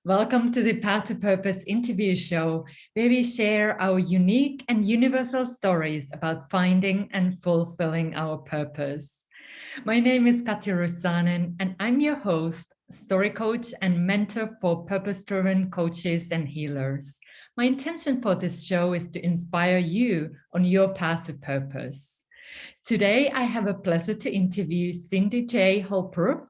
Welcome to the Path to Purpose interview show, where we share our unique and universal stories about finding and fulfilling our purpose. My name is Katja, and I'm your host, story coach, and mentor for purpose-driven coaches and healers. My intention for this show is to inspire you on your path to purpose. Today, I have a pleasure to interview Cindy J Holbrook,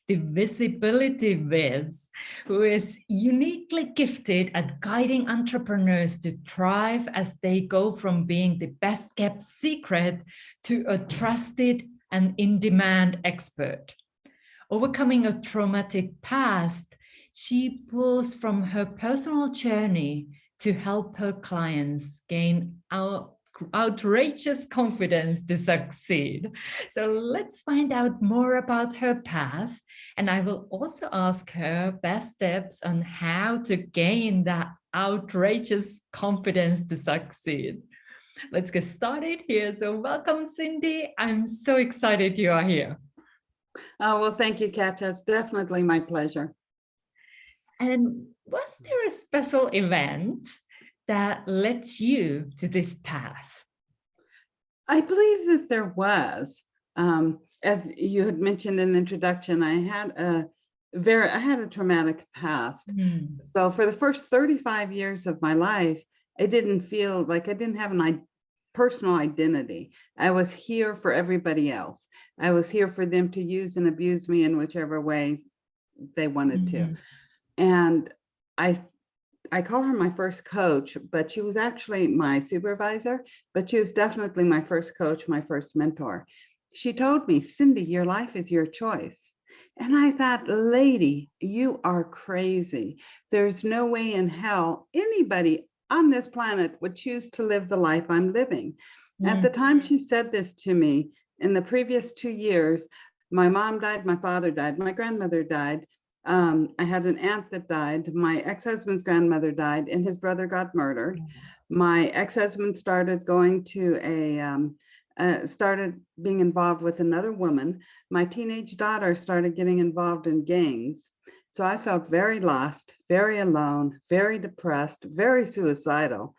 the visibility whiz, who is uniquely gifted at guiding entrepreneurs to thrive as they go from being the best kept secret to a trusted and in-demand expert. Overcoming a traumatic past, she pulls from her personal journey to help her clients gain outrageous confidence to succeed. So let's find out more about her path. And I will also ask her best steps on how to gain that outrageous confidence to succeed. Let's get started here. So welcome, Cindy. I'm so excited you are here. Oh, well, thank you, Katja. It's definitely my pleasure. And was there a special event that led you to this path? I believe that there was. As you had mentioned in the introduction, I had a traumatic past. So for the first 35 years of my life, I didn't feel like I didn't have a personal identity. I was here for everybody else. I was here for them to use and abuse me in whichever way they wanted to. And I call her my first coach, but she was actually my supervisor, but she was definitely my first coach, my first mentor. She told me, Cindy, your life is your choice. And I thought, lady, you are crazy. There's no way in hell anybody on this planet would choose to live the life I'm living. At the time she said this to me, in the previous 2 years, my mom died, my father died, my grandmother died. I had an aunt that died. My ex-husband's grandmother died and his brother got murdered. My ex-husband started going to started being involved with another woman. My teenage daughter started getting involved in gangs. So I felt very lost, very alone, very depressed, very suicidal.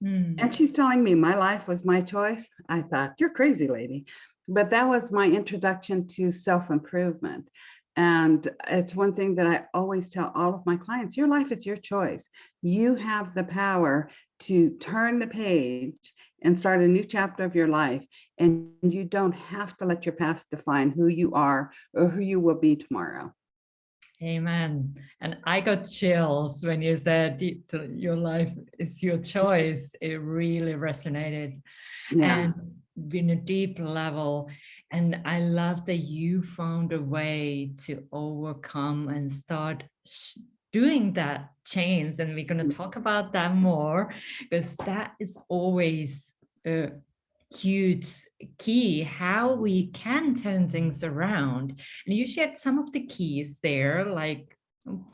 And she's telling me my life was my choice. I thought, you're crazy, lady. But that was my introduction to self-improvement. And it's one thing that I always tell all of my clients, your life is your choice. You have the power to turn the page and start a new chapter of your life. And you don't have to let your past define who you are or who you will be tomorrow. Amen. And I got chills when you said your life is your choice. It really resonated. Yeah. And in a deep level. And I love that you found a way to overcome and start doing that change. And we're going to talk about that more, because that is always a huge key, how we can turn things around. And you shared some of the keys there, like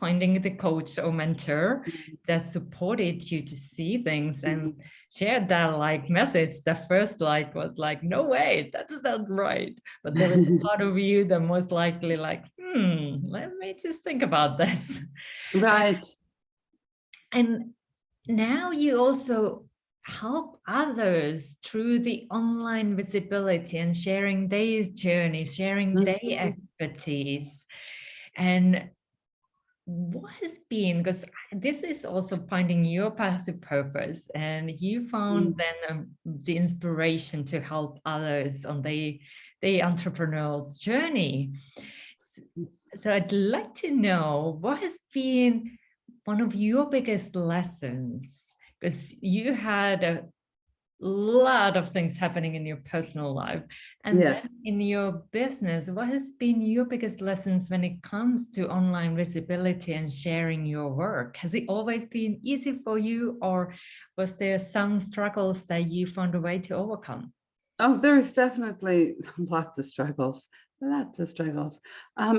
finding the coach or mentor that supported you to see things and shared that like message. The first like was like, no way, that's not right. But there was a part of you that most likely like, let me just think about this. Right. And now you also help others through the online visibility and sharing their journeys, sharing their expertise. And what has been, because this is also finding your path to purpose, and you found then the inspiration to help others on the entrepreneurial journey. So I'd like to know, what has been one of your biggest lessons? Because you had a lot of things happening in your personal life, and then in your business, what has been your biggest lessons when it comes to online visibility and sharing your work? Has it always been easy for you, or was there some struggles that you found a way to overcome? Oh, there's definitely lots of struggles,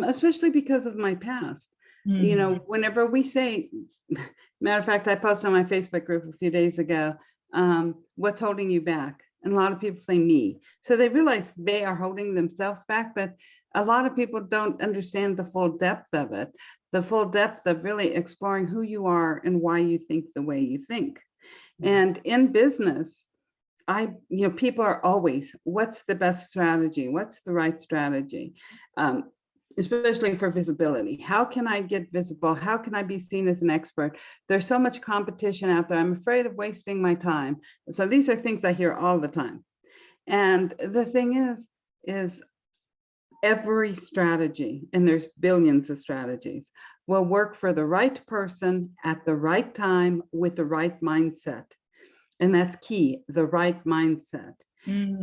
especially because of my past. You know, whenever we say, matter of fact, I posted on my Facebook group a few days ago, what's holding you back? and a lot of people say me. So they realize they are holding themselves back, but a lot of people don't understand the full depth of it, the full depth of really exploring who you are and why you think the way you think. And in business, people are always, what's the best strategy? What's the right strategy? Especially for visibility. How can I get visible? How can I be seen as an expert? There's so much competition out there. I'm afraid of wasting my time. So these are things I hear all the time. And the thing is every strategy, and there's billions of strategies, will work for the right person at the right time with the right mindset. And that's key, the right mindset.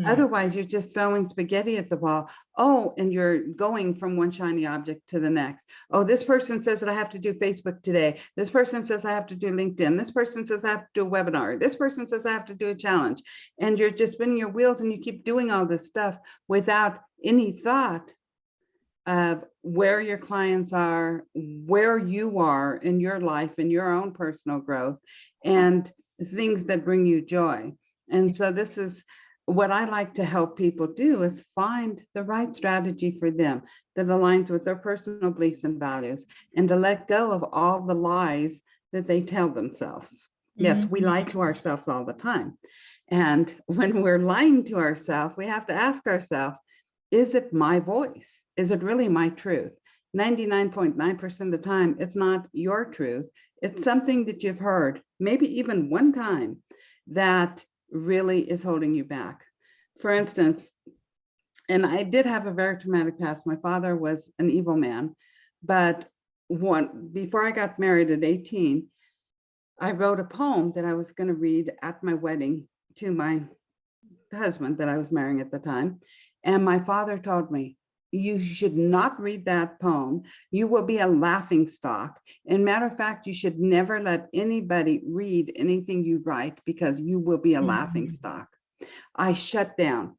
Otherwise, you're just throwing spaghetti at the wall. Oh, and you're going from one shiny object to the next. Oh, this person says that I have to do Facebook today. This person says I have to do LinkedIn. This person says I have to do a webinar. This person says I have to do a challenge. And you're just spinning your wheels and you keep doing all this stuff without any thought of where your clients are, where you are in your life and your own personal growth, and things that bring you joy. And so this is what I like to help people do, is find the right strategy for them that aligns with their personal beliefs and values, and to let go of all the lies that they tell themselves. Yes, we lie to ourselves all the time. And when we're lying to ourselves, we have to ask ourselves, is it my voice? Is it really my truth? 99.9% of the time, it's not your truth. It's something that you've heard, maybe even one time, that really is holding you back. For instance, and I did have a very traumatic past. My father was an evil man, but before I got married at 18, I wrote a poem that I was going to read at my wedding to my husband that I was marrying at the time. And my father told me, you should not read that poem. You will be a laughing stock. And matter of fact, you should never let anybody read anything you write, because you will be a laughing stock. I shut down,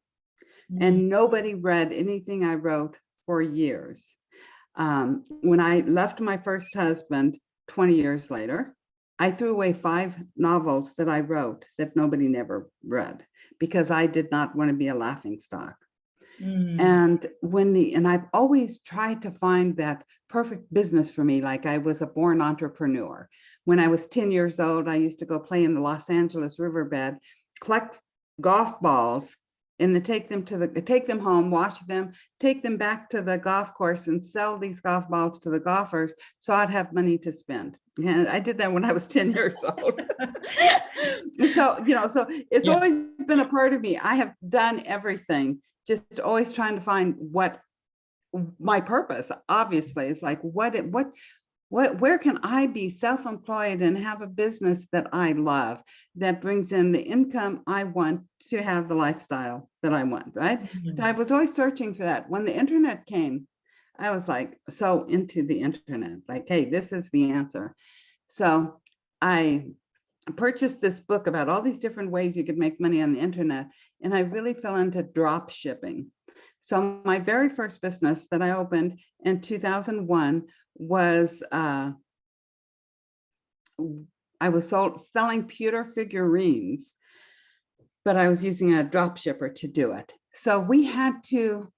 and nobody read anything I wrote for years. When I left my first husband 20 years later, I threw away 5 novels that I wrote that nobody never read, because I did not want to be a laughing stock. And I've always tried to find that perfect business for me, like I was a born entrepreneur. When I was 10 years old, I used to go play in the Los Angeles riverbed, collect golf balls, and then take them home, wash them, take them back to the golf course and sell these golf balls to the golfers so I'd have money to spend. And I did that when I was 10 years old. So it's always been a part of me. I have done everything, just always trying to find what my purpose, obviously, is like, where can I be self-employed and have a business that I love, that brings in the income I want to have the lifestyle that I want, right? So I was always searching for that. When the internet came, I was like so into the internet, like, hey, this is the answer. So I purchased this book about all these different ways you could make money on the internet, and I really fell into drop shipping. So my very first business that I opened in 2001 was I was selling pewter figurines, but I was using a drop shipper to do it. So we had to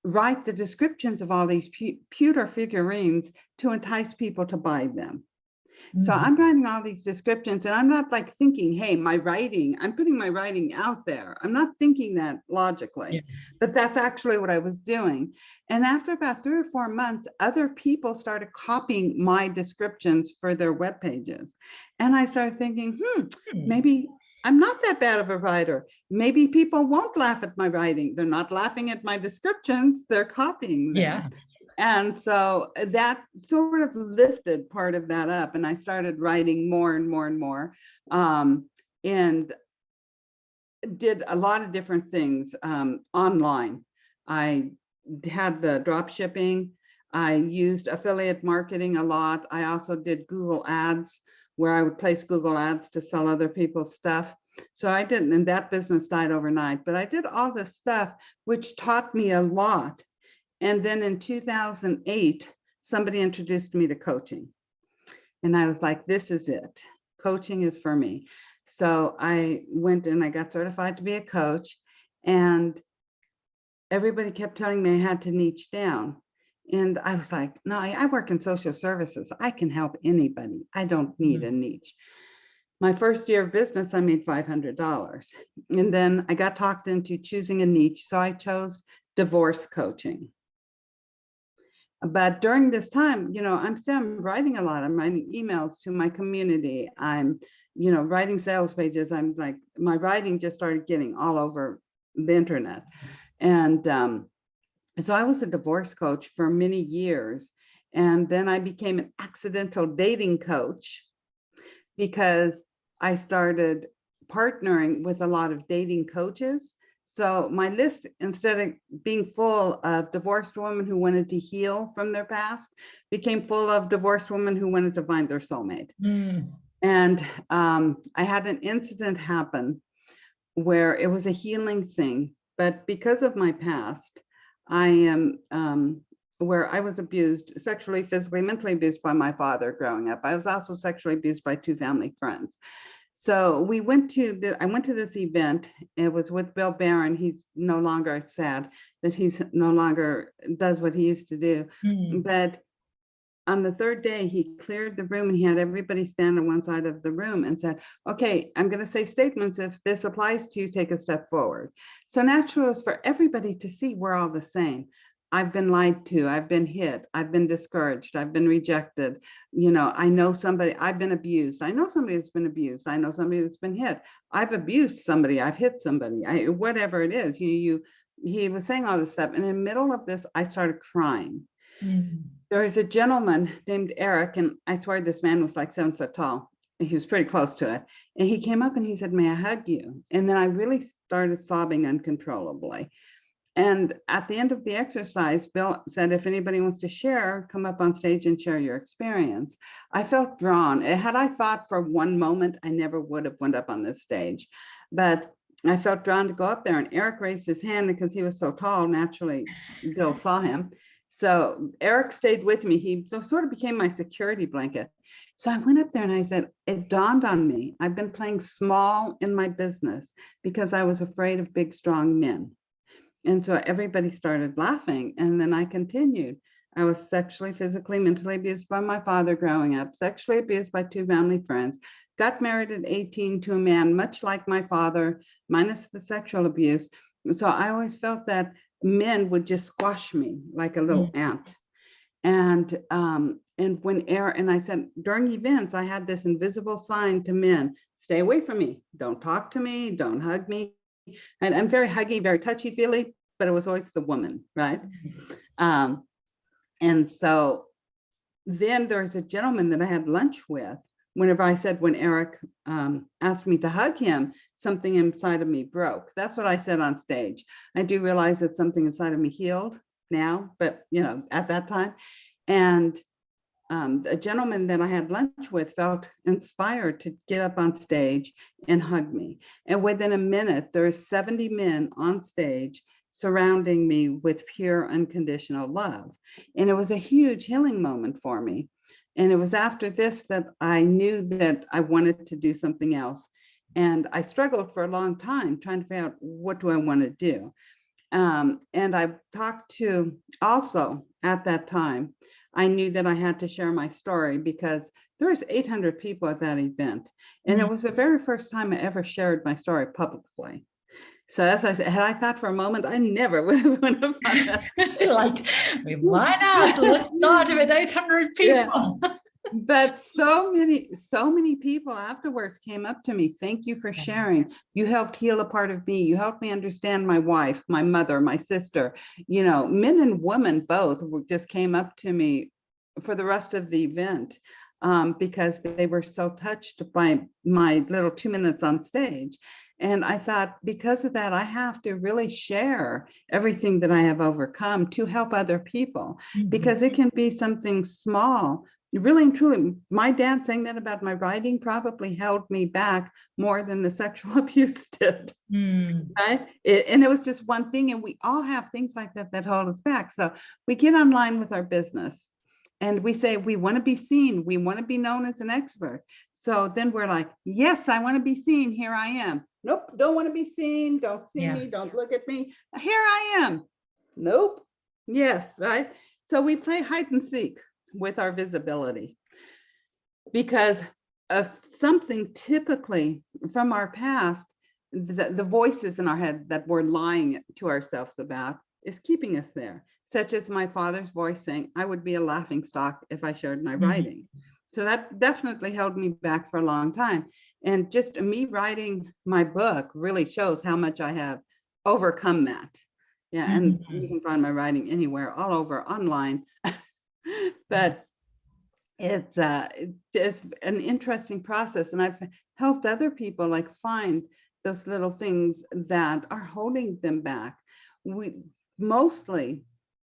write the descriptions of all these pewter figurines to entice people to buy them. So I'm writing all these descriptions, and I'm not like thinking, hey, I'm putting my writing out there. I'm not thinking that logically, but that's actually what I was doing. And after about 3 or 4 months, other people started copying my descriptions for their web pages. And I started thinking, maybe I'm not that bad of a writer. Maybe people won't laugh at my writing. They're not laughing at my descriptions, they're copying them. Yeah. And so that sort of lifted part of that up, and I started writing more and more and more, and did a lot of different things online. I had the drop shipping. I used affiliate marketing a lot. I also did Google Ads, where I would place Google Ads to sell other people's stuff. So I didn't, and that business died overnight, but I did all this stuff, which taught me a lot. And then in 2008, somebody introduced me to coaching. And I was like, this is it. Coaching is for me. So I went and I got certified to be a coach, and everybody kept telling me I had to niche down. And I was like, no, I work in social services. I can help anybody. I don't need a niche. My first year of business, I made $500. And then I got talked into choosing a niche. So I chose divorce coaching. But during this time, I'm still writing a lot. I'm writing emails to my community. I'm, writing sales pages. I'm like, my writing just started getting all over the internet. And so I was a divorce coach for many years. And then I became an accidental dating coach because I started partnering with a lot of dating coaches. So my list, instead of being full of divorced women who wanted to heal from their past, became full of divorced women who wanted to find their soulmate. And I had an incident happen where it was a healing thing, but because of my past, I am where I was abused, sexually, physically, mentally abused by my father growing up. I was also sexually abused by 2 family friends. So I went to this event. It was with Bill Barron. He's no longer, sad that he's no longer does what he used to do. But on the 3rd day, he cleared the room and he had everybody stand on one side of the room and said, okay, I'm going to say statements. If this applies to you, take a step forward. So natural is for everybody to see we're all the same. I've been lied to, I've been hit, I've been discouraged, I've been rejected. I know somebody, I've been abused. I know somebody that's been abused. I know somebody that's been hit. I've abused somebody, I've hit somebody, whatever it is. He was saying all this stuff. And in the middle of this, I started crying. There was a gentleman named Eric, and I swear this man was like 7 foot tall. He was pretty close to it. And he came up and he said, may I hug you? And then I really started sobbing uncontrollably. And at the end of the exercise, Bill said, if anybody wants to share, come up on stage and share your experience. I felt drawn. Had I thought for one moment, I never would have went up on this stage. But I felt drawn to go up there, and Eric raised his hand because he was so tall. Naturally, Bill saw him. So Eric stayed with me. He sort of became my security blanket. So I went up there and I said, it dawned on me, I've been playing small in my business because I was afraid of big, strong men. And so everybody started laughing. And then I continued. I was sexually, physically, mentally abused by my father growing up, sexually abused by 2 family friends, got married at 18 to a man much like my father, minus the sexual abuse. So I always felt that men would just squash me like a little ant. And when and I said, during events, I had this invisible sign to men, stay away from me, don't talk to me, don't hug me. And I'm very huggy, very touchy-feely, but it was always the woman, right? And so then there's a gentleman that I had lunch with. Whenever I said, when Eric asked me to hug him, something inside of me broke. That's what I said on stage. I do realize that something inside of me healed now, but at that time. And a gentleman that I had lunch with felt inspired to get up on stage and hug me. And within a minute, there's 70 men on stage surrounding me with pure unconditional love. And it was a huge healing moment for me. And it was after this that I knew that I wanted to do something else. And I struggled for a long time trying to figure out, what do I want to do? And I talked to, also at that time, I knew that I had to share my story because there was 800 people at that event. And it was the very first time I ever shared my story publicly. So as I said, had I thought for a moment, I never would have done that. Like, why not? Let's start with 800 people. Yeah. But so many people afterwards came up to me. Thank you for sharing. You helped heal a part of me. You helped me understand my wife, my mother, my sister. Men and women both just came up to me for the rest of the event because they were so touched by my little 2 minutes on stage. And I thought, because of that, I have to really share everything that I have overcome to help other people, because it can be something small. Really and truly, my dad saying that about my writing probably held me back more than the sexual abuse did. Right? And it was just one thing. And we all have things like that that hold us back. So we get online with our business And we say, we want to be seen. We want to be known as an expert. So then we're like, yes, I want to be seen. Here I am. Nope, don't want to be seen. Don't see me. Don't look at me. Here I am. Nope. Yes, right. So we play hide and seek with our visibility because of something typically from our past, the voices in our head that we're lying to ourselves about is keeping us there, such as my father's voice saying, I would be a laughing stock if I shared my writing. So that definitely held me back for a long time. And just me writing my book really shows how much I have overcome that. Yeah, and you can find my writing anywhere, all over online. But it's just an interesting process. And I've helped other people like find those little things that are holding them back. We mostly,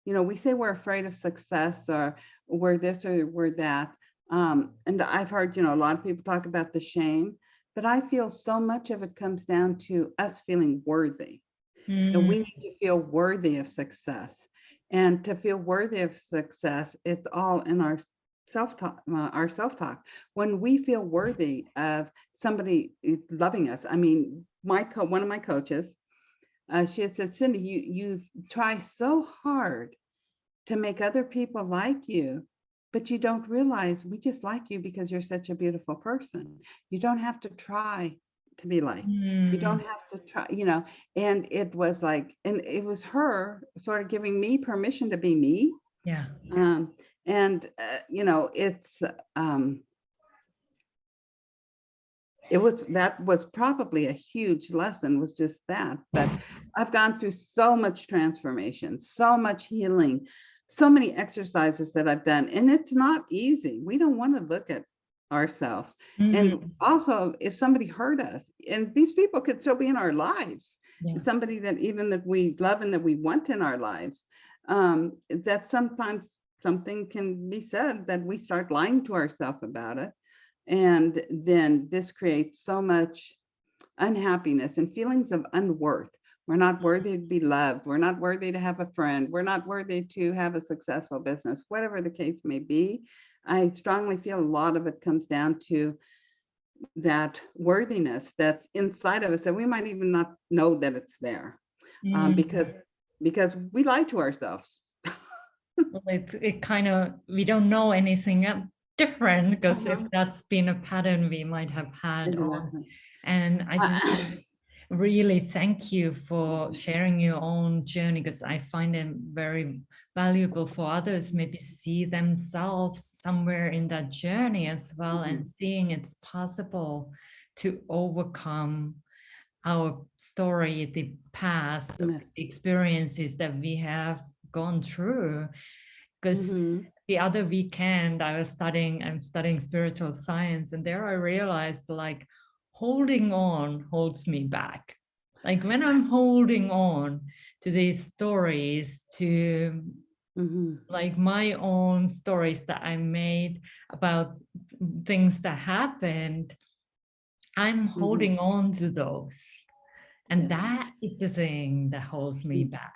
we say we're afraid of success or we're this or we're that. And I've heard, a lot of people talk about the shame, but I feel so much of it comes down to us feeling worthy. And we need to feel worthy of success. And to feel worthy of success, it's all in our self-talk, When we feel worthy of somebody loving us, I mean, one of my coaches, she had said, Cindy, you try so hard to make other people like you, but you don't realize we just like you because you're such a beautiful person. You don't have to try to be liked. You don't have to try, and it was like, and it was her sort of giving me permission to be me. Yeah. That was probably a huge lesson, was just that. But I've gone through so much transformation, so much healing, so many exercises that I've done, and it's not easy. We don't want to look at ourselves. And also, if somebody hurt us, and these people could still be in our lives, somebody that we love and that we want in our lives, that sometimes something can be said that we start lying to ourselves about it. And then this creates so much unhappiness and feelings of unworth. We're not worthy to be loved. We're not worthy to have a friend. We're not worthy to have a successful business, whatever the case may be. I strongly feel a lot of it comes down to that worthiness that's inside of us, and we might even not know that it's there, because we lie to ourselves. It kind of, we don't know anything different, because if that's been a pattern we might have had on. And I just really thank you for sharing your own journey, because I find them very valuable for others, maybe see themselves somewhere in that journey as well, and seeing it's possible to overcome our story, the past, the experiences that we have gone through. Because the other weekend I'm studying spiritual science, and there I realized like holding on holds me back. Like when I'm holding on to these stories, to like my own stories that I made about things that happened, I'm holding on to those. And that is the thing that holds me back.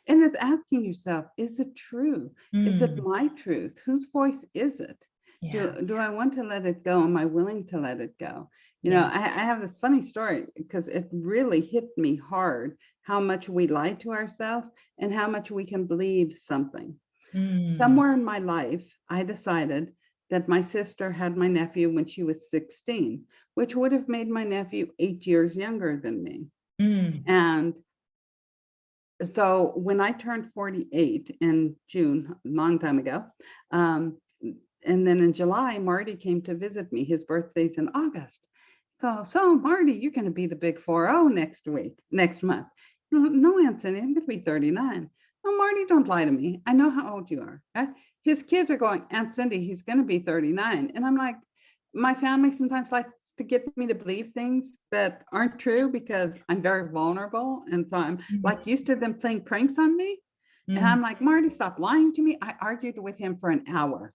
And it's asking yourself, is it true? Is it my truth? Whose voice is it? Do I want to let it go? Am I willing to let it go? I have this funny story, because it really hit me hard how much we lie to ourselves and how much we can believe something. Somewhere in my life, I decided that my sister had my nephew when she was 16, which would have made my nephew 8 years younger than me. And so when I turned 48 in June, a long time ago, and then in July, Marty came to visit me. His birthday's in August. So Marty, you're going to be the big 40 next month. No, Aunt Cindy, I'm going to be 39. No, Marty, don't lie to me. I know how old you are. Right? His kids are going, Aunt Cindy, he's going to be 39. And I'm like, my family sometimes likes to get me to believe things that aren't true, because I'm very vulnerable. And so I'm like used to them playing pranks on me. And I'm like, Marty, stop lying to me. I argued with him for an hour.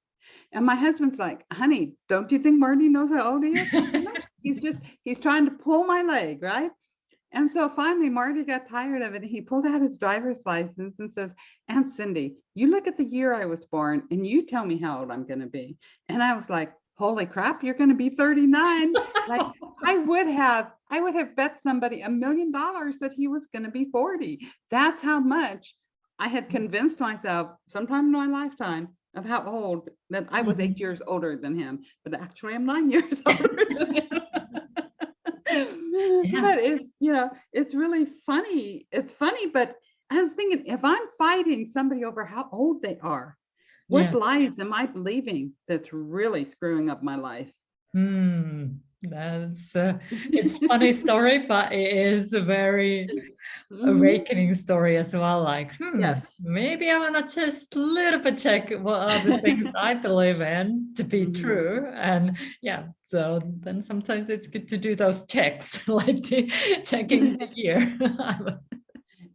And my husband's like, honey, don't you think Marty knows how old he is? He's trying to pull my leg, right? And so finally, Marty got tired of it. He pulled out his driver's license and says, Aunt Cindy, you look at the year I was born and you tell me how old I'm going to be. And I was like, holy crap, you're going to be 39. Like I would have bet somebody $1 million that he was going to be 40. That's how much I had convinced myself sometime in my lifetime of how old that I was 8 years older than him, but actually I'm 9 years older than him. Yeah. But it's, it's really funny. It's funny, but I was thinking, if I'm fighting somebody over how old they are, what lies am I believing that's really screwing up my life? That's it's a funny story, but it is a very awakening story as well. Like, yes, maybe I want to just a little bit check what are the things I believe in to be true. And so then sometimes it's good to do those checks, like checking the year.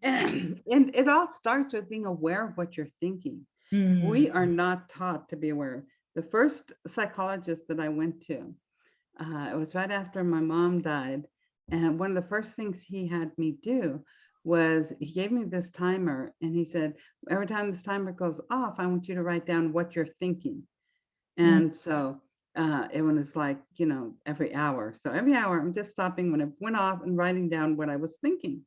And it all starts with being aware of what you're thinking. We are not taught to be aware. The first psychologist that I went to, it was right after my mom died. And one of the first things he had me do was he gave me this timer and he said, every time this timer goes off, I want you to write down what you're thinking. And so it was like, every hour. So every hour I'm just stopping when it went off and writing down what I was thinking.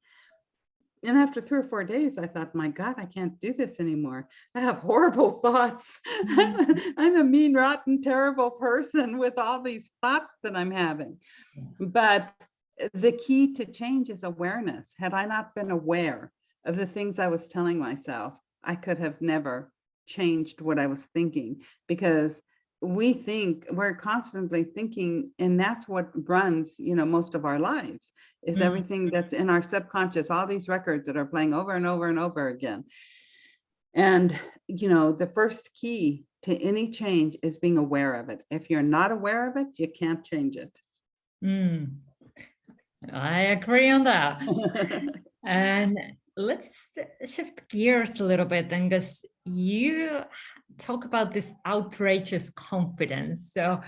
And after 3 or 4 days, I thought, my God, I can't do this anymore. I have horrible thoughts. I'm a mean, rotten, terrible person with all these thoughts that I'm having. But the key to change is awareness. Had I not been aware of the things I was telling myself, I could have never changed what I was thinking, because we're constantly thinking, and that's what runs, most of our lives is everything that's in our subconscious, all these records that are playing over and over and over again. And, the first key to any change is being aware of it. If you're not aware of it, you can't change it. I agree on that. And let's shift gears a little bit then, because you talk about this outrageous confidence. So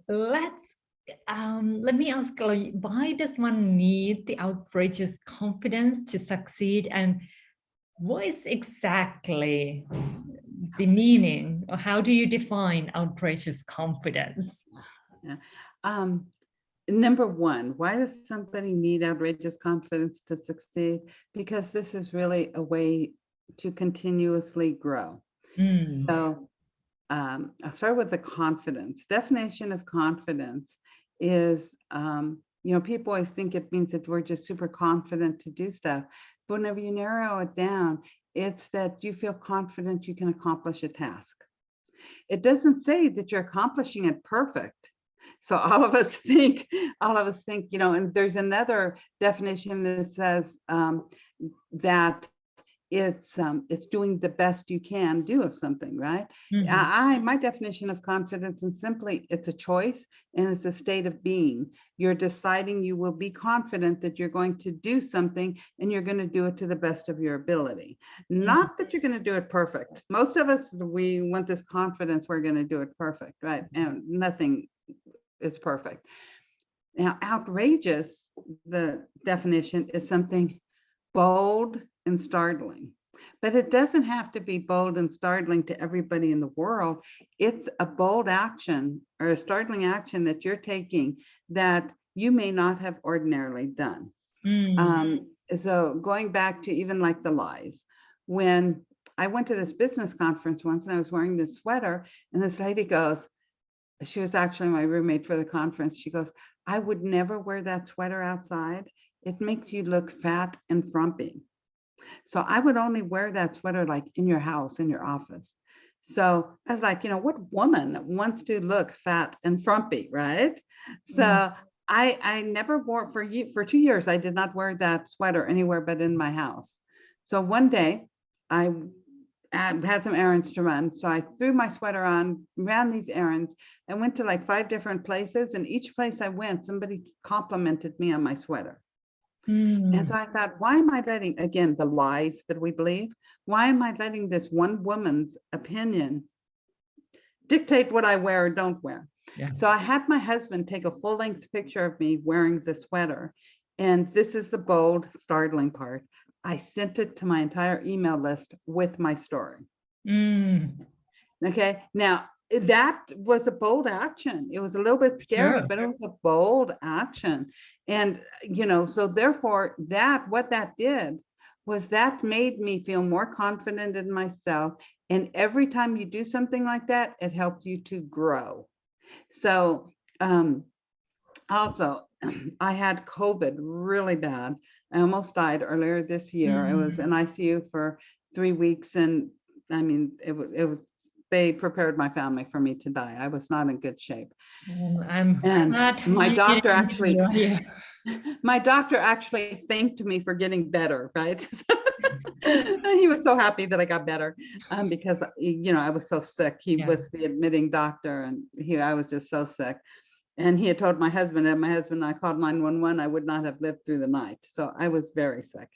let me ask, why does one need the outrageous confidence to succeed? And what is exactly the meaning, or how do you define outrageous confidence? Number one, why does somebody need outrageous confidence to succeed? Because this is really a way to continuously grow. So I'll start with the confidence. Definition of confidence is, people always think it means that we're just super confident to do stuff. But whenever you narrow it down, it's that you feel confident you can accomplish a task. It doesn't say that you're accomplishing it perfect. So all of us think, and there's another definition that says that it's doing the best you can do of something, right? My definition of confidence is simply, it's a choice and it's a state of being. You're deciding you will be confident that you're going to do something and you're going to do it to the best of your ability. Not that you're going to do it perfect. Most of us, we want this confidence we're going to do it perfect, right? And nothing is perfect. Now, outrageous, the definition is something bold and startling, but it doesn't have to be bold and startling to everybody in the world. It's a bold action or a startling action that you're taking that you may not have ordinarily done. So going back to even like the lies, when I went to this business conference once and I was wearing this sweater, and this lady goes, she was actually my roommate for the conference. She goes, I would never wear that sweater outside. It makes you look fat and frumpy. So I would only wear that sweater like in your house, in your office. So I was like, what woman wants to look fat and frumpy, right? So I never wore, for 2 years, I did not wear that sweater anywhere but in my house. So one day I had some errands to run. So I threw my sweater on, ran these errands, and went to like 5 different places. And each place I went, somebody complimented me on my sweater. And so I thought, why am I letting, again, the lies that we believe, why am I letting this one woman's opinion dictate what I wear or don't wear? So I had my husband take a full-length picture of me wearing the sweater. And this is the bold, startling part. I sent it to my entire email list with my story. Okay. Now, that was a bold action. It was a little bit scary, but it was a bold action. And, so therefore what that did was that made me feel more confident in myself. And every time you do something like that, it helps you to grow. So, also, I had COVID really bad. I almost died earlier this year. I was in ICU for 3 weeks, and I mean, it was they prepared my family for me to die. I was not in good shape. I'm glad my doctor actually thanked me for getting better, right? He was so happy that I got better, because I was so sick. He was the admitting doctor, and I was just so sick. And he had told my husband, and I called 911, I would not have lived through the night. So I was very sick.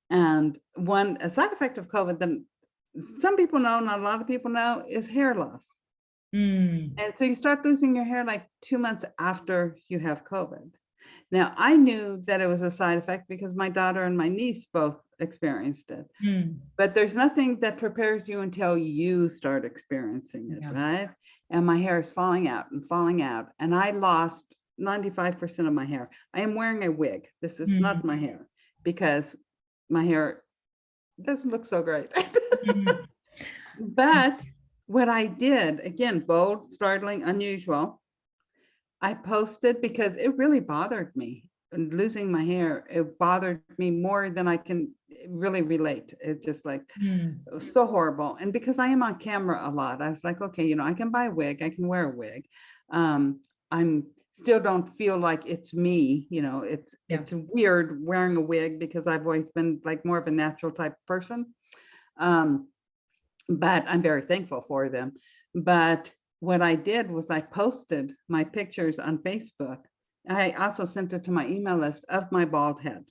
And a side effect of COVID that some people know, not a lot of people know, is hair loss. And so you start losing your hair like 2 months after you have COVID. Now, I knew that it was a side effect because my daughter and my niece both experienced it. But there's nothing that prepares you until you start experiencing it, right? And my hair is falling out. And I lost 95% of my hair. I am wearing a wig. This is not my hair, because my hair doesn't look so great. But what I did, again, bold, startling, unusual, I posted because it really bothered me. And losing my hair, it bothered me more than I can really relate. It's just like, it was so horrible. And because I am on camera a lot, I was like, okay, I can buy a wig, I can wear a wig. I'm still don't feel like it's me, it's weird wearing a wig because I've always been like more of a natural type person. But I'm very thankful for them. But what I did was I posted my pictures on Facebook. I also sent it to my email list of my bald head,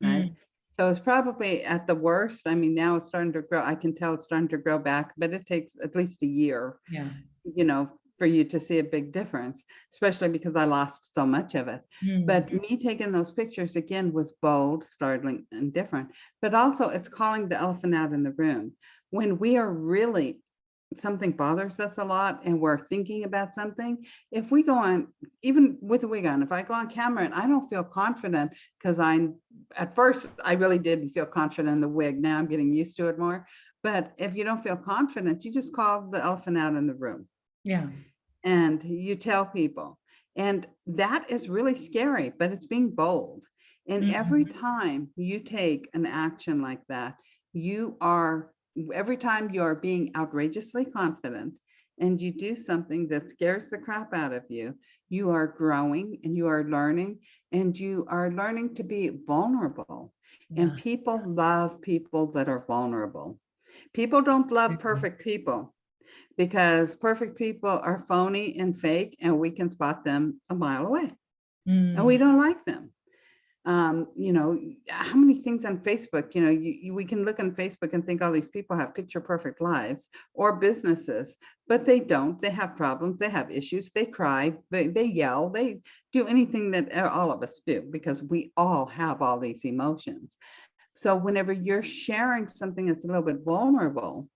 right? So it's probably at the worst. I mean, now it's starting to grow. I can tell it's starting to grow back, but it takes at least a year, for you to see a big difference, especially because I lost so much of it. But me taking those pictures again was bold, startling, and different. But also it's calling the elephant out in the room. When we are really, something bothers us a lot and we're thinking about something, if we go on, even with a wig on, if I go on camera and I don't feel confident, because at first I really didn't feel confident in the wig. Now I'm getting used to it more. But if you don't feel confident, you just call the elephant out in the room. And you tell people. And that is really scary, but it's being bold. And every time you take an action like that, every time you are being outrageously confident and you do something that scares the crap out of you, you are growing and you are learning to be vulnerable. And people love people that are vulnerable. People don't love perfect people, because perfect people are phony and fake, and we can spot them a mile away, and we don't like them. How many things on Facebook, we can look on Facebook and think all these people have picture perfect lives or businesses, but they don't. They have problems, they have issues, they cry, they yell, they do anything that all of us do, because we all have all these emotions. So whenever you're sharing something that's a little bit vulnerable,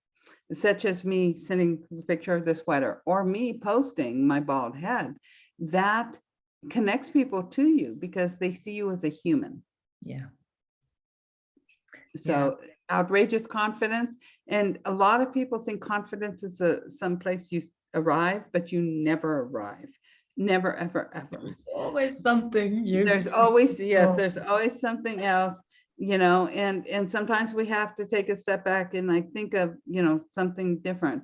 such as me sending the picture of the sweater or me posting my bald head, that connects people to you because they see you as a human. So outrageous confidence. And a lot of people think confidence is some place you arrive, but you never arrive. Never, ever, ever. There's always something. There's always something else. And sometimes we have to take a step back and like think of, something different.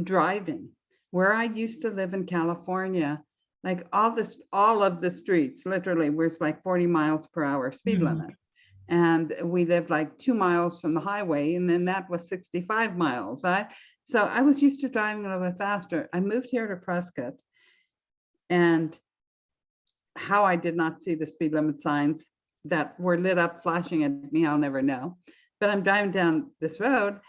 Driving, where I used to live in California, like all of the streets literally was like 40 miles per hour speed limit. And we lived like 2 miles from the highway, and then that was 65 miles, right? So I was used to driving a little bit faster. I moved here to Prescott, and how I did not see the speed limit signs that were lit up flashing at me, I'll never know. But I'm driving down this road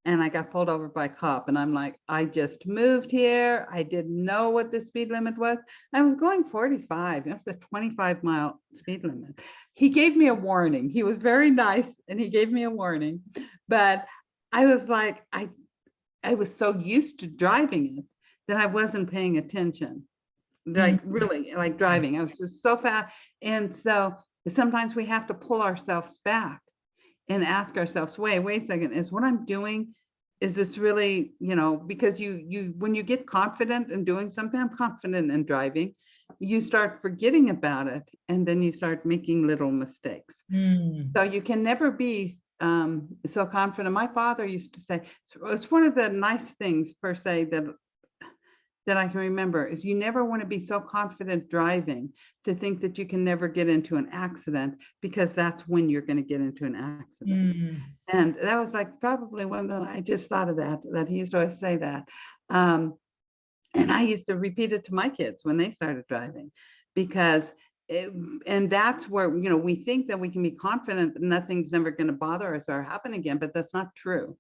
and I got pulled over by a cop. And I'm like, I just moved here. I didn't know what the speed limit was. I was going 45. That's a 25-mile speed limit. He gave me a warning. He was very nice, and he gave me a warning. But I was like, I was so used to driving it that I wasn't paying attention. Like really, like driving. I was just so fast. And so sometimes we have to pull ourselves back and ask ourselves, wait a second, is what I'm doing, is this really, because you when you get confident in doing something, I'm confident in driving, you start forgetting about it, and then you start making little mistakes. So you can never be so confident. My father used to say, it's one of the nice things per se that I can remember, is you never want to be so confident driving to think that you can never get into an accident, because that's when you're going to get into an accident. And that was like probably one of the, I just thought of that he used to always say that. And I used to repeat it to my kids when they started driving, because and that's where, we think that we can be confident that nothing's never going to bother us or happen again, but that's not true.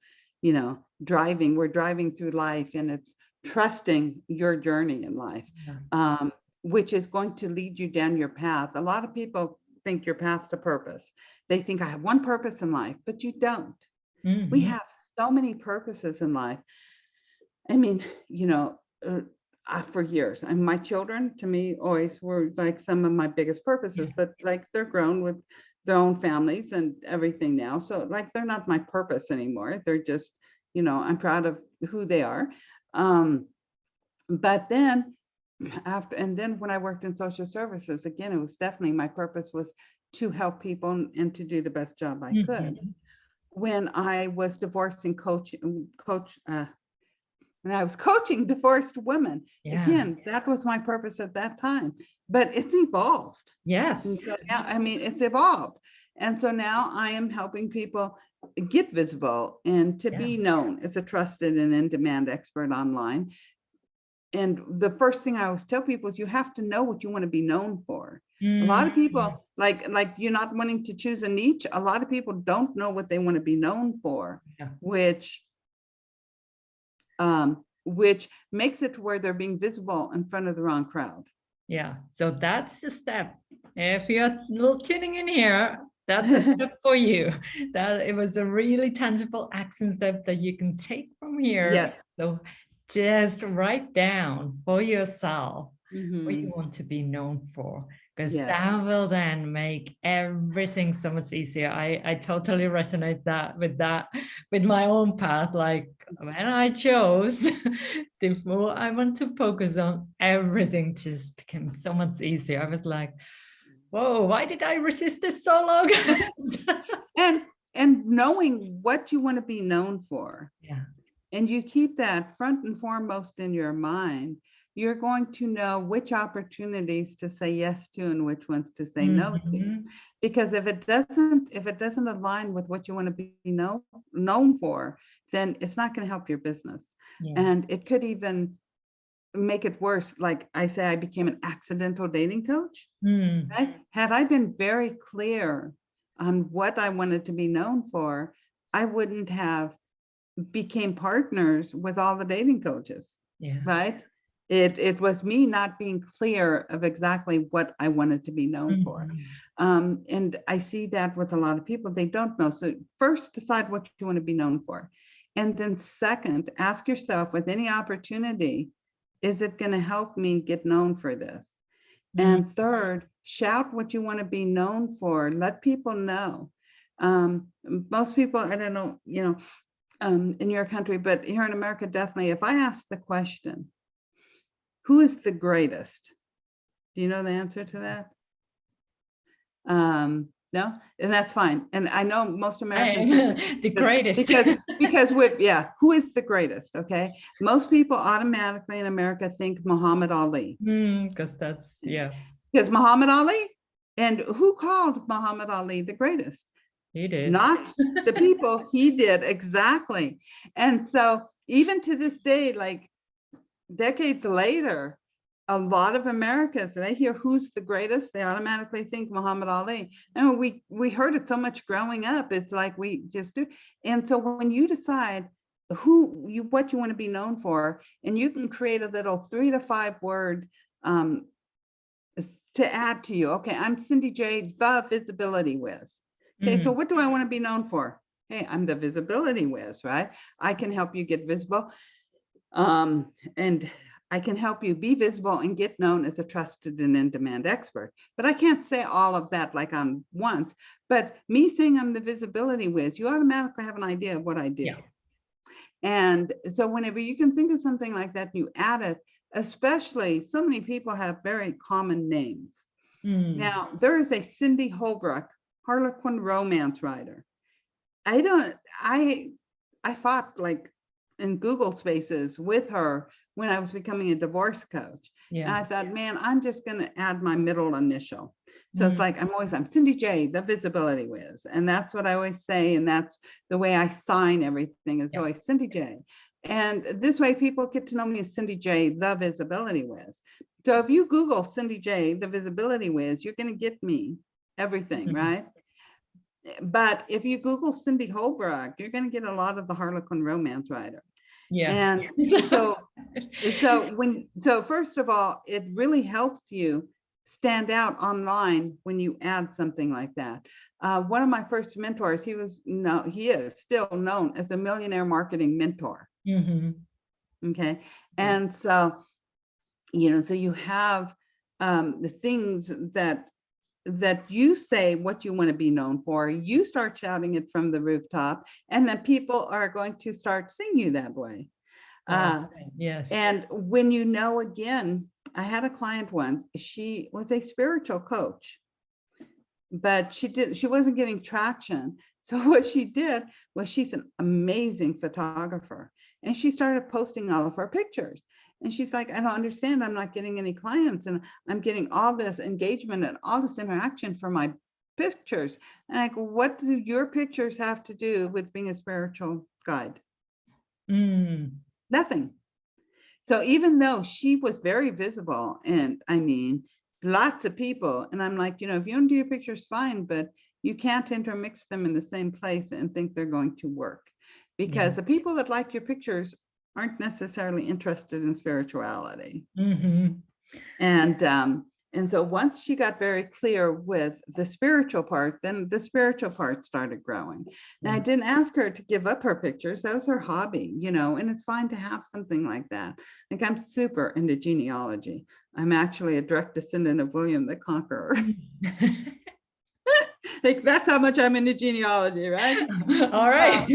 Driving, we're driving through life, and it's trusting your journey in life, which is going to lead you down your path. A lot of people think your path to purpose. They think I have one purpose in life, but you don't. We have so many purposes in life. I mean, for years, and my children to me always were like some of my biggest purposes, but like they're grown with their own families and everything now. So like, they're not my purpose anymore. They're just, I'm proud of who they are. But then then when I worked in social services, again, it was definitely, my purpose was to help people and to do the best job I could. When I was divorcing when I was coaching divorced women, again, that was my purpose at that time, but it's evolved. Yes. And so now, it's evolved. And so now I am helping people get visible and to be known as a trusted and in-demand expert online. And the first thing I always tell people is you have to know what you want to be known for. A lot of people, like you're not wanting to choose a niche. A lot of people don't know what they want to be known for, which makes it to where they're being visible in front of the wrong crowd. Yeah, so that's the step. If you're tuning in here, that's a step for you. That it was a really tangible action step that you can take from here. Yes. So just write down for yourself what you want to be known for, because that will then make everything so much easier. I totally resonate with my own path. Like when I chose before, I want to focus on everything, just became so much easier. I was like, whoa, why did I resist this so long? and knowing what you want to be known for. And you keep that front and foremost in your mind, you're going to know which opportunities to say yes to and which ones to say no to. Because if it doesn't align with what you want to be known for, then it's not going to help your business. And it could even make it worse. Like I say, I became an accidental dating coach. Right? Had I been very clear on what I wanted to be known for, I wouldn't have became partners with all the dating coaches. Right? It was me not being clear of exactly what I wanted to be known for. And I see that with a lot of people, they don't know. So first, decide what you want to be known for. And then second, ask yourself, with any opportunity, is it going to help me get known for this? And third, shout what you want to be known for. Let people know. Most people, I don't know, in your country, but here in America, definitely, if I ask the question, who is the greatest? Do you know the answer to that? No, and that's fine. And I know most Americans the greatest because who is the greatest? Okay, most people automatically in America think Muhammad Ali. Because that's because Muhammad Ali, and who called Muhammad Ali the greatest? He did. Not the people. He did, exactly. And so even to this day, like decades later, a lot of Americans, they hear who's the greatest, they automatically think Muhammad Ali. And we heard it so much growing up. It's like we just do. And so when you decide what you want to be known for, and you can create a little 3 to 5 word to add to you. Okay, I'm Cindy J, the visibility whiz. Okay, so what do I want to be known for? Hey, I'm the visibility whiz, right? I can help you get visible. And I can help you be visible and get known as a trusted and in-demand expert. But I can't say all of that like on once. But me saying I'm the visibility whiz, you automatically have an idea of what I do. Yeah. And so whenever you can think of something like that, you add it, especially so many people have very common names. Now, there is a Cindy Holbrook, Harlequin romance writer. I fought like in Google Spaces with her when I was becoming a divorce coach. Yeah. And I thought, man, I'm just going to add my middle initial. So it's like, I'm Cindy J, the visibility whiz. And that's what I always say. And that's the way I sign everything is always Cindy J. And this way people get to know me as Cindy J, the visibility whiz. So if you Google Cindy J, the visibility whiz, you're going to get me everything, right? But if you Google Cindy Holbrook, you're going to get a lot of the Harlequin romance writer. Yeah. And so first of all, it really helps you stand out online when you add something like that. One of my first mentors, he is still known as the Millionaire Marketing Mentor. Okay. And so, so you have the things that you say what you want to be known for, you start shouting it from the rooftop, and then people are going to start seeing you that way. Yes. And when again, I had a client once, she was a spiritual coach, but she wasn't getting traction. So what she did was, she's an amazing photographer, and she started posting all of her pictures. And she's like, I don't understand. I'm not getting any clients, and I'm getting all this engagement and all this interaction for my pictures. And I go, what do your pictures have to do with being a spiritual guide? Nothing. So even though she was very visible, and I mean, lots of people, and I'm like, if you don't do your pictures, fine, but you can't intermix them in the same place and think they're going to work, because the people that like your pictures aren't necessarily interested in spirituality. And so once she got very clear with the spiritual part, then the spiritual part started growing. Now, I didn't ask her to give up her pictures. That was her hobby, and it's fine to have something like that. Like, I'm super into genealogy. I'm actually a direct descendant of William the Conqueror. Like, that's how much I'm into genealogy, right? All right.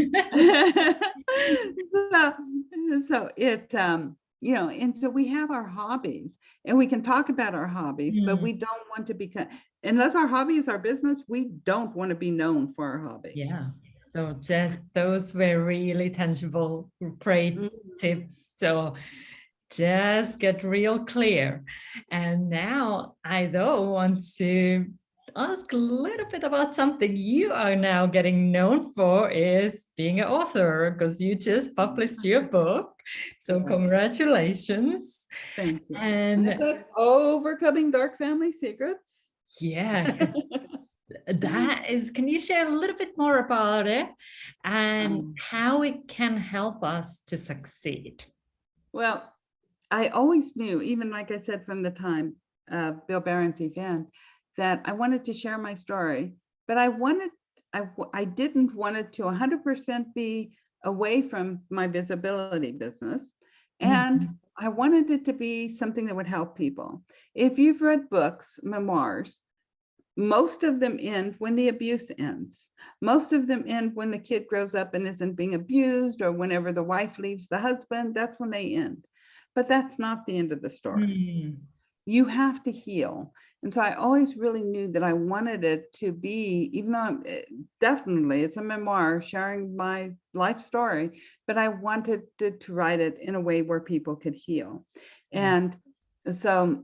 So it, and so we have our hobbies, and we can talk about our hobbies, but we don't want to become, unless our hobby is our business, we don't want to be known for our hobby. Yeah. So just those were really tangible, great tips. So just get real clear. And now I want to ask a little bit about something you are now getting known for, is being an author, because you just published your book. So congratulations. Thank you. And Overcoming Dark Family Secrets. Yeah. That is, can you share a little bit more about it and how it can help us to succeed? Well, I always knew, even like I said, from the time Bill Barron's event, that I wanted to share my story, but I didn't want it to 100% be away from my visibility business. And I wanted it to be something that would help people. If you've read books, memoirs, most of them end when the abuse ends. Most of them end when the kid grows up and isn't being abused, or whenever the wife leaves the husband, that's when they end. But that's not the end of the story. You have to heal. And so I always really knew that I wanted it to be, even though definitely it's a memoir sharing my life story, but I wanted to write it in a way where people could heal. And so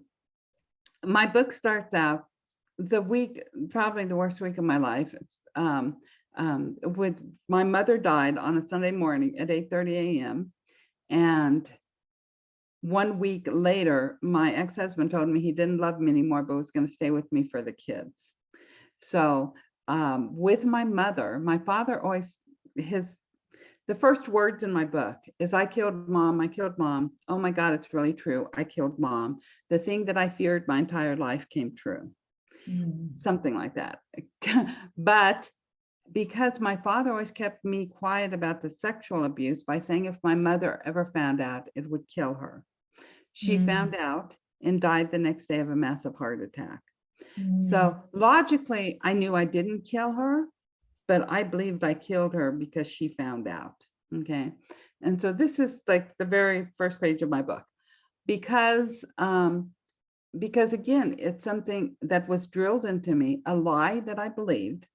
my book starts out the week, probably the worst week of my life. It's with my mother died on a Sunday morning at 8:30 a.m. And 1 week later, my ex-husband told me he didn't love me anymore, but was going to stay with me for the kids. So with my mother, my father always, the first words in my book is, I killed mom. I killed mom. Oh my God, it's really true. I killed mom. The thing that I feared my entire life came true. Something like that. But because my father always kept me quiet about the sexual abuse by saying if my mother ever found out, it would kill her. She found out and died the next day of a massive heart attack. So logically, I knew I didn't kill her, but I believed I killed her because she found out. Okay. And so this is like the very first page of my book, because again, it's something that was drilled into me, a lie that I believed.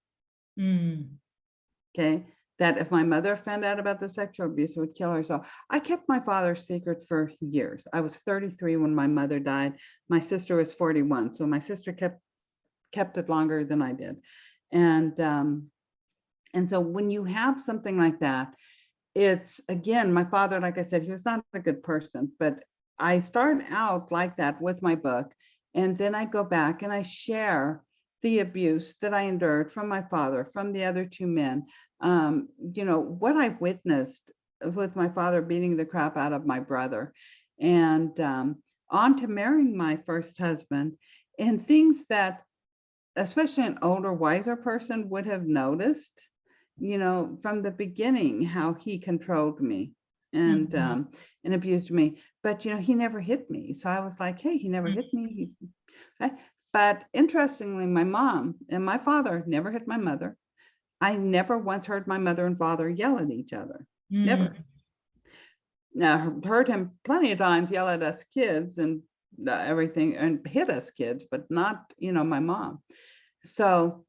Okay. That if my mother found out about the sexual abuse, it would kill her. So I kept my father's secret for years. I was 33 when my mother died. My sister was 41. So my sister kept it longer than I did. And so when you have something like that, it's, again, my father, like I said, he was not a good person, but I started out like that with my book. And then I go back and I share the abuse that I endured from my father, from the other two men, what I witnessed with my father beating the crap out of my brother, and on to marrying my first husband, and things that especially an older, wiser person would have noticed, from the beginning, how he controlled me and abused me. But, he never hit me. So I was like, hey, he never hit me. But interestingly, my mom and my father never hit my mother. I never once heard my mother and father yell at each other. Never. Now, heard him plenty of times yell at us kids and everything, and hit us kids, but not, my mom. So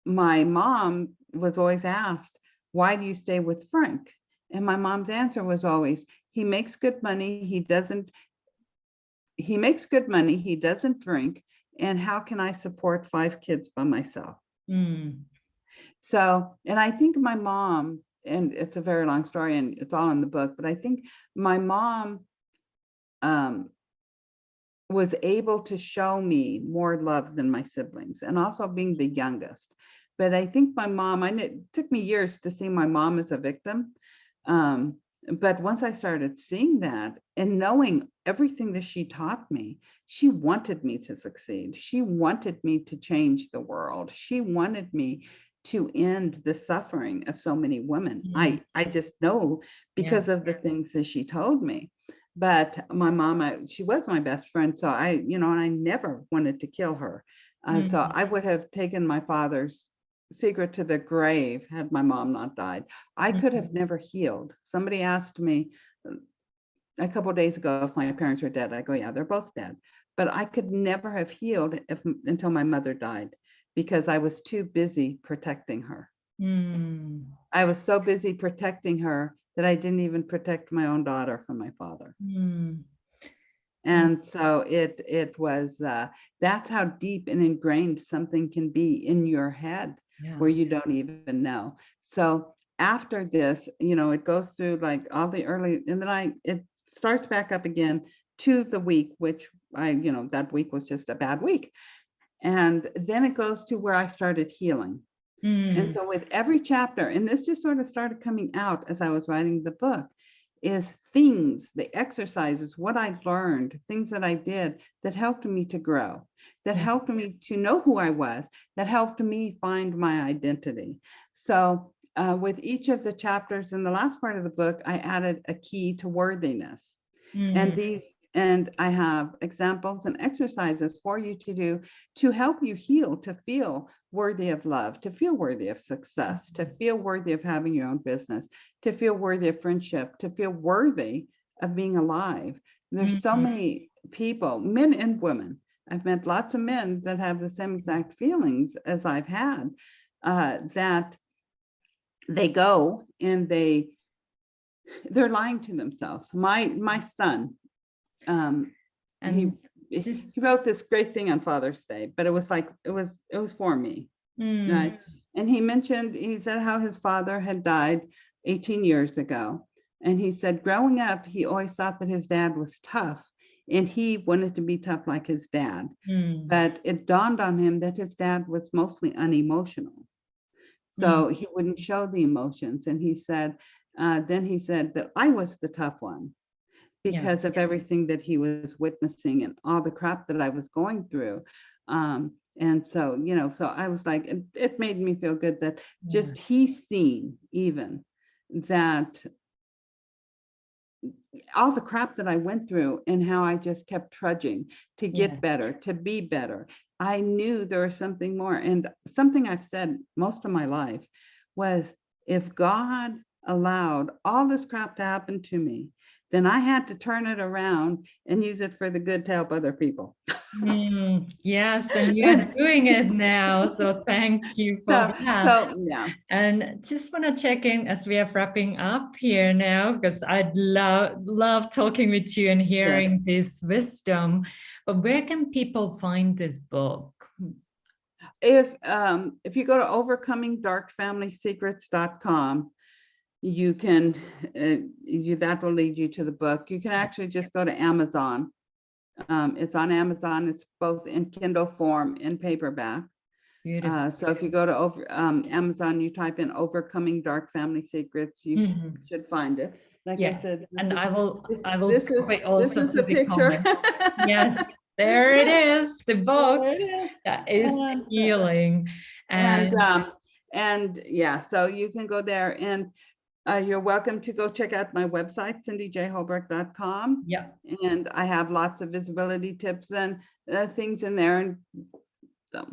my mom was always asked, why do you stay with Frank? And my mom's answer was always, he makes good money. He makes good money. He doesn't drink. And how can I support 5 kids by myself? So, and I think my mom, and it's a very long story and it's all in the book, but I think my mom was able to show me more love than my siblings, and also being the youngest. But I think my mom, it took me years to see my mom as a victim. But once I started seeing that and knowing everything that she taught me, she wanted me to succeed. She wanted me to change the world. She wanted me to end the suffering of so many women. I just know because of the things that she told me. But my mom, she was my best friend. So and I never wanted to kill her. So I would have taken my father's secret to the grave had my mom not died. I could have never healed. Somebody asked me a couple of days ago if my parents were dead. I go, yeah, they're both dead. But I could never have healed until my mother died, because I was too busy protecting her. I was so busy protecting her that I didn't even protect my own daughter from my father. And so it was, that's how deep and ingrained something can be in your head, where you don't even know. So after this, it goes through like all the early, and then it starts back up again to the week, which that week was just a bad week. And then it goes to where I started healing. And so with every chapter, and this just sort of started coming out as I was writing the book, is things, the exercises, what I learned, things that I did that helped me to grow, that helped me to know who I was, that helped me find my identity. So with each of the chapters in the last part of the book, I added a key to worthiness. And I have examples and exercises for you to do to help you heal, to feel worthy of love, to feel worthy of success, to feel worthy of having your own business, to feel worthy of friendship, to feel worthy of being alive. There's so many people, men and women. I've met lots of men that have the same exact feelings as I've had, that they go and they're lying to themselves. My son, he wrote this great thing on Father's Day, but it was like, it was for me. Right. And he said how his father had died 18 years ago. And he said, growing up, he always thought that his dad was tough and he wanted to be tough like his dad. But it dawned on him that his dad was mostly unemotional. So he wouldn't show the emotions. And he said then he said that I was the tough one because of everything that he was witnessing and all the crap that I was going through. And so, so I was like, it made me feel good that just he's seen even that all the crap that I went through and how I just kept trudging to get better, to be better. I knew there was something more. And something I've said most of my life was, if God allowed all this crap to happen to me, then I had to turn it around and use it for the good to help other people. Yes, and you're doing it now. So thank you for that. And just want to check in as we are wrapping up here now, because I'd love talking with you and hearing this wisdom. But where can people find this book? If you go to overcomingdarkfamilysecrets.com, you can, that will lead you to the book. You can actually just go to Amazon. It's on Amazon. It's both in Kindle form and paperback. So if you go to Amazon, you type in Overcoming Dark Family Secrets, you should find it. Like I said, I will this is the picture. Yes, there it is, the book that is healing. And so you can go there, and you're welcome to go check out my website, cindyjholbrook.com. And I have lots of visibility tips and things in there. And so.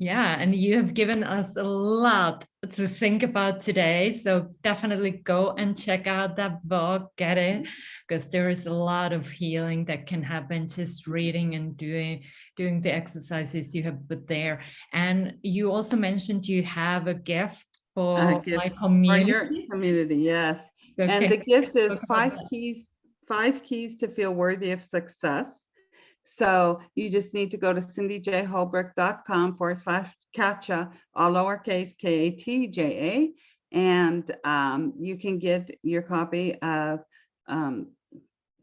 And you have given us a lot to think about today. So definitely go and check out that book, get it, because there is a lot of healing that can happen just reading and doing the exercises you have put there. And you also mentioned you have a gift for my community. For your community, yes. Okay. And the gift is 5 keys to feel worthy of success. So you just need to go to cindyjholbrook.com/Katja, all lowercase Katja, and you can get your copy of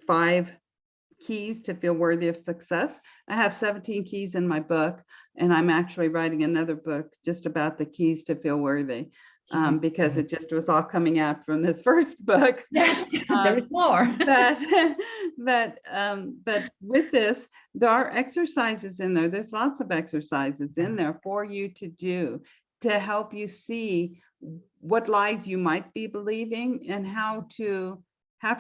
5 keys to feel worthy of success. I have 17 keys in my book, and I'm actually writing another book just about the keys to feel worthy, because it just was all coming out from this first book. Yes, there is more. But with this, there are exercises in there. There's lots of exercises in there for you to do to help you see what lies you might be believing and how to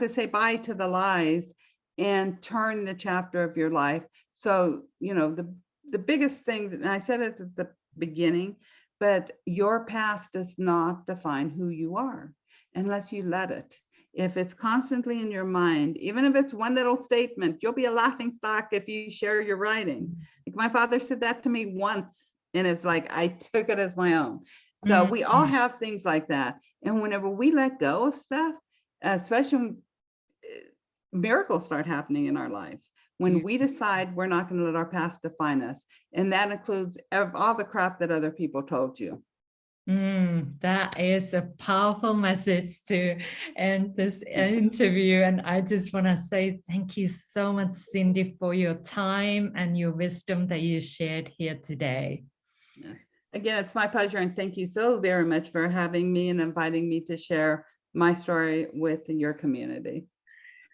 say bye to the lies and turn the chapter of your life. So, the biggest thing, and I said it at the beginning, but your past does not define who you are unless you let it. If it's constantly in your mind, even if it's one little statement, you'll be a laughing stock if you share your writing. Like my father said that to me once, and it's like I took it as my own. So we all have things like that. And whenever we let go of stuff, especially when miracles start happening in our lives, when we decide we're not going to let our past define us. And that includes all the crap that other people told you. That is a powerful message to end this interview. And I just want to say thank you so much, Cindy, for your time and your wisdom that you shared here today. Yes. Again, it's my pleasure. And thank you so very much for having me and inviting me to share my story with your community.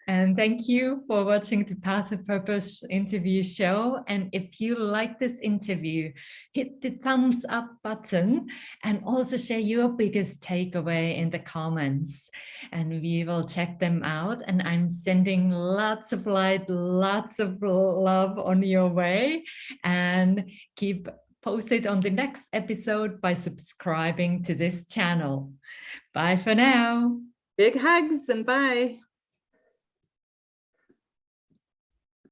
And thank you for watching the Path of Purpose interview show. And if you like this interview, hit the thumbs up button and also share your biggest takeaway in the comments. And we will check them out. And I'm sending lots of light, lots of love on your way. And keep posted on the next episode by subscribing to this channel. Bye for now. Big hugs and bye.